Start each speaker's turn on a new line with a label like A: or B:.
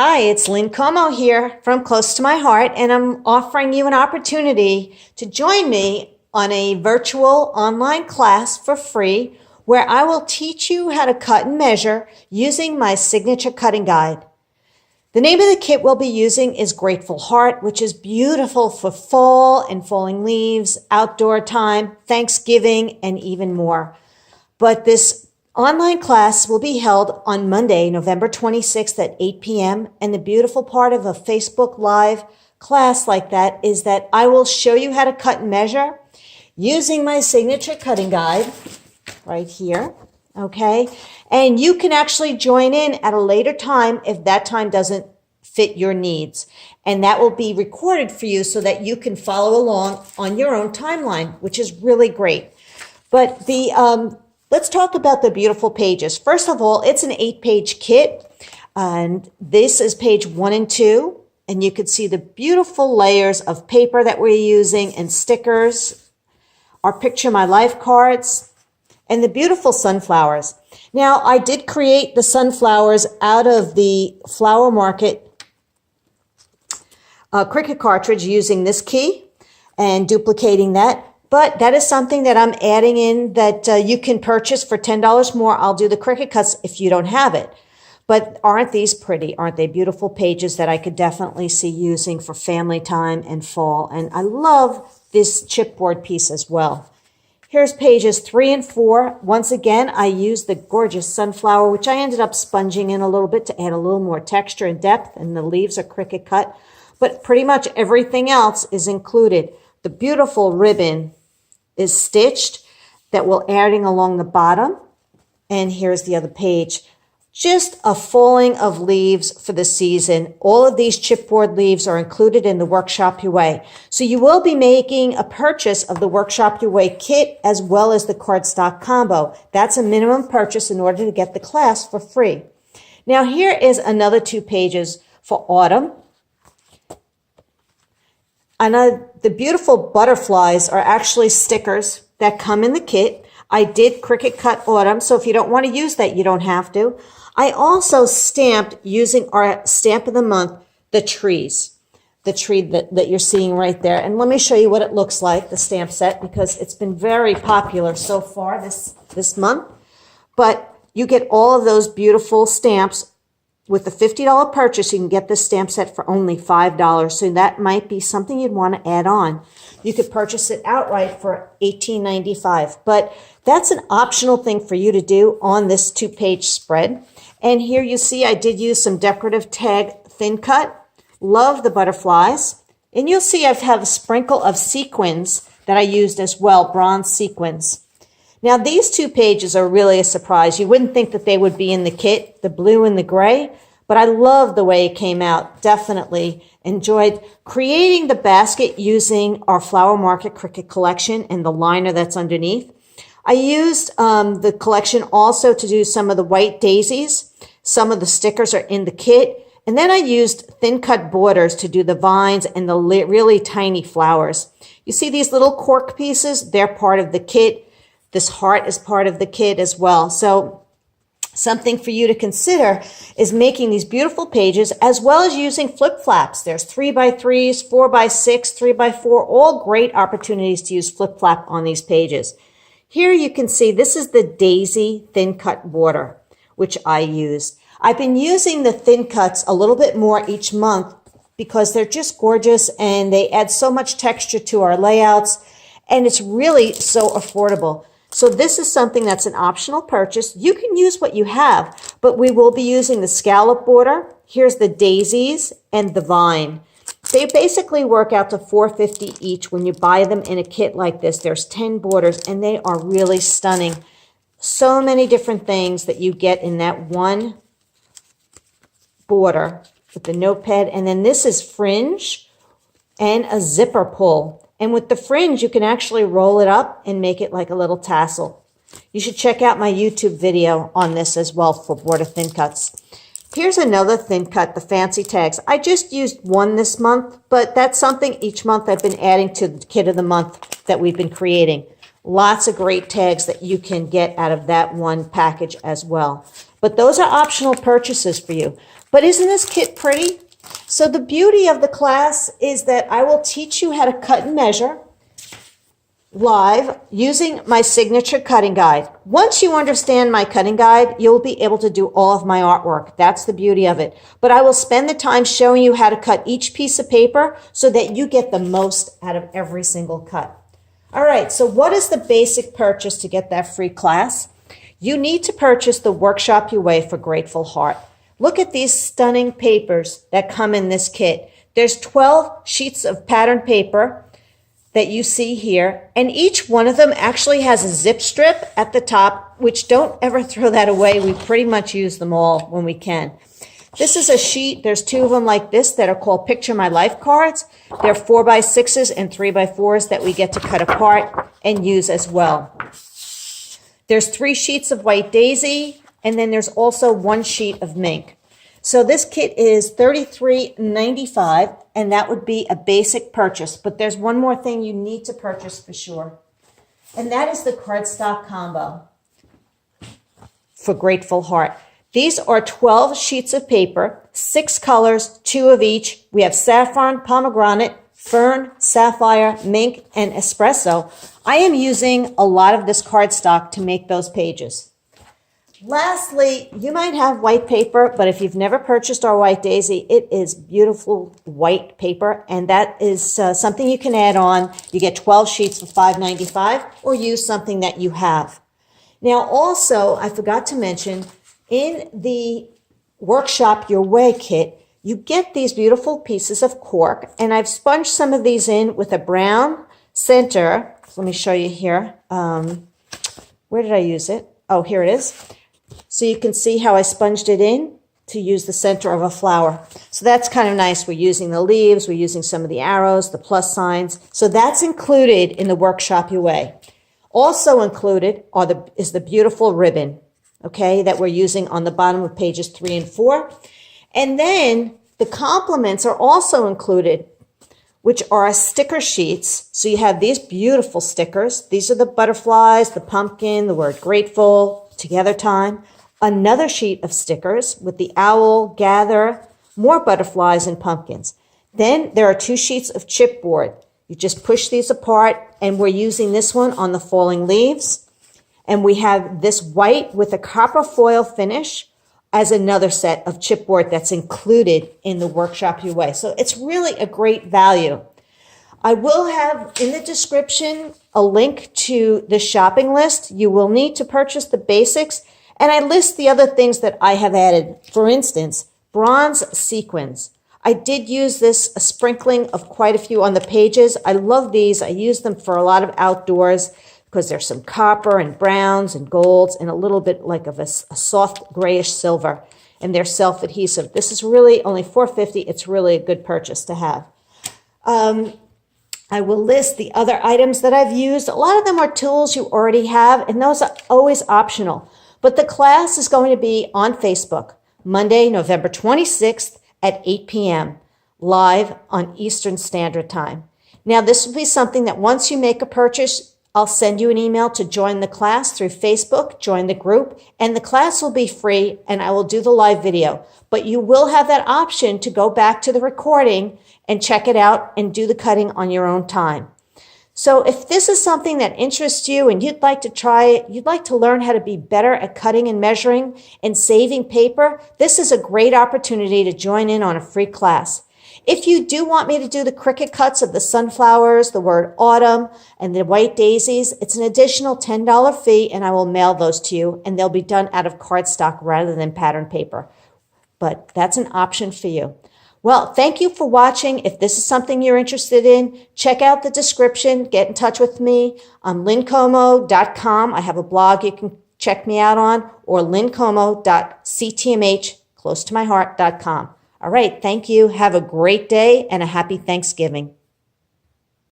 A: Hi, it's Lynn Como here from Close to My Heart, and I'm offering you an opportunity to join me on a virtual online class for free where I will teach you how to cut and measure using my signature cutting guide. The name of the kit we'll be using is Grateful Heart, which is beautiful for fall and falling leaves, outdoor time, Thanksgiving, and even more. But this online class will be held on Monday, November 26th at 8 p.m. And the beautiful part of a Facebook Live class like that is that I will show you how to cut and measure using my signature cutting guide right here. Okay. And you can actually join in at a later time if that time doesn't fit your needs. And that will be recorded for you so that you can follow along on your own timeline, which is really great. But let's talk about the beautiful pages. First of all, it's an 8-page kit, and this is page 1 and 2, and you can see the beautiful layers of paper that we're using and stickers, our Picture My Life cards, and the beautiful sunflowers. Now, I did create the sunflowers out of the Flower Market Cricut cartridge using this key and duplicating that. But that is something that I'm adding in that you can purchase for $10 more. I'll do the Cricut cuts if you don't have it. But aren't these pretty? Aren't they beautiful pages that I could definitely see using for family time and fall? And I love this chipboard piece as well. Here's pages 3 and 4. Once again, I used the gorgeous sunflower, which I ended up sponging in a little bit to add a little more texture and depth. And the leaves are Cricut cut. But pretty much everything else is included. The beautiful ribbon is stitched that will adding along the bottom. And here's the other page. Just a falling of leaves for the season. All of these chipboard leaves are included in the Workshop Your Way. So you will be making a purchase of the Workshop Your Way kit as well as the cardstock combo. That's a minimum purchase in order to get the class for free. Now here is another 2 pages for autumn. And the beautiful butterflies are actually stickers that come in the kit. I did Cricut cut autumn, so if you don't want to use that, you don't have to. I also stamped using our stamp of the month, the trees, the tree that you're seeing right there. And let me show you what it looks like, the stamp set, because it's been very popular so far this month. But you get all of those beautiful stamps. With the $50 purchase, you can get this stamp set for only $5. So that might be something you'd want to add on. You could purchase it outright for $18.95. But that's an optional thing for you to do on this 2-page spread. And here you see I did use some decorative tag thin cut. Love the butterflies. And you'll see I have a sprinkle of sequins that I used as well, bronze sequins. Now, these 2 pages are really a surprise. You wouldn't think that they would be in the kit, the blue and the gray, but I love the way it came out. Definitely enjoyed creating the basket using our Flower Market Cricut collection and the liner that's underneath. I used the collection also to do some of the white daisies. Some of the stickers are in the kit. And then I used thin cut borders to do the vines and the really tiny flowers. You see these little cork pieces? They're part of the kit. This heart is part of the kit as well. So something for you to consider is making these beautiful pages as well as using flip flaps. There's 3x3s, 4x6, 3x4, all great opportunities to use flip flap on these pages. Here you can see this is the daisy thin cut border, which I used. I've been using the thin cuts a little bit more each month because they're just gorgeous and they add so much texture to our layouts, and it's really so affordable. So this is something that's an optional purchase. You can use what you have, but we will be using the scallop border. Here's the daisies and the vine. They basically work out to $4.50 each when you buy them in a kit like this. There's 10 borders, and they are really stunning. So many different things that you get in that one border with the notepad. And then this is fringe and a zipper pull. And with the fringe, you can actually roll it up and make it like a little tassel. You should check out my YouTube video on this as well for border thin cuts. Here's another thin cut, the fancy tags. I just used one this month, but that's something each month I've been adding to the kit of the month that we've been creating. Lots of great tags that you can get out of that one package as well. But those are optional purchases for you. But isn't this kit pretty? So the beauty of the class is that I will teach you how to cut and measure live using my signature cutting guide. Once you understand my cutting guide, you'll be able to do all of my artwork. That's the beauty of it. But I will spend the time showing you how to cut each piece of paper so that you get the most out of every single cut. All right, so what is the basic purchase to get that free class? You need to purchase the Workshop Your Way for Grateful Heart. Look at these stunning papers that come in this kit. There's 12 sheets of pattern paper that you see here, and each one of them actually has a zip strip at the top, which don't ever throw that away. We pretty much use them all when we can. This is a sheet. There's 2 of them like this that are called Picture My Life cards. They're 4x6s and 3x4s that we get to cut apart and use as well. There's 3 sheets of White Daisy, and then there's also 1 sheet of Mink. So this kit is $33.95, and that would be a basic purchase. But there's one more thing you need to purchase for sure, and that is the cardstock combo for Grateful Heart. These are 12 sheets of paper, 6 colors, 2 of each. We have saffron, pomegranate, fern, sapphire, mink, and espresso. I am using a lot of this cardstock to make those pages. Lastly, you might have white paper, but if you've never purchased our White Daisy, it is beautiful white paper, and that is something you can add on. You get 12 sheets for $5.95, or use something that you have. Now, also, I forgot to mention, in the Workshop Your Way kit, you get these beautiful pieces of cork, and I've sponged some of these in with a brown center. Let me show you here. Where did I use it? Oh, here it is. So you can see how I sponged it in to use the center of a flower. So that's kind of nice. We're using the leaves, we're using some of the arrows, the plus signs. So that's included in the Workshop Your Way. Also included is the beautiful ribbon, okay, that we're using on the bottom of pages 3 and 4. And then the complements are also included, which are sticker sheets. So you have these beautiful stickers. These are the butterflies, the pumpkin, the word grateful, together time. Another sheet of stickers with the owl, gather, more butterflies and pumpkins. Then there are 2 sheets of chipboard. You just push these apart, and we're using this one on the falling leaves. And we have this white with a copper foil finish as another set of chipboard that's included in the Workshop Your Way. So it's really a great value. I will have in the description a link to the shopping list. You will need to purchase the basics, and I list the other things that I have added. For instance, bronze sequins. I did use this, a sprinkling of quite a few on the pages. I love these. I use them for a lot of outdoors because there's some copper and browns and golds and a little bit like of a soft grayish silver, and they're self-adhesive. This is really only $4.50. It's really a good purchase to have. I will list the other items that I've used. A lot of them are tools you already have, and those are always optional. But the class is going to be on Facebook, Monday, November 26th at 8 p.m., live on Eastern Standard Time. Now, this will be something that once you make a purchase, I'll send you an email to join the class through Facebook, join the group, and the class will be free, and I will do the live video. But you will have that option to go back to the recording and check it out and do the cutting on your own time. So if this is something that interests you and you'd like to try it, you'd like to learn how to be better at cutting and measuring and saving paper, this is a great opportunity to join in on a free class. If you do want me to do the Cricut cuts of the sunflowers, the word autumn, and the white daisies, it's an additional $10 fee, and I will mail those to you, and they'll be done out of cardstock rather than pattern paper. But that's an option for you. Well, thank you for watching. If this is something you're interested in, check out the description. Get in touch with me on lynncomo.com. I have a blog you can check me out on, or lynncomo.ctmh, close to my heart.com. All right. Thank you. Have a great day and a happy Thanksgiving.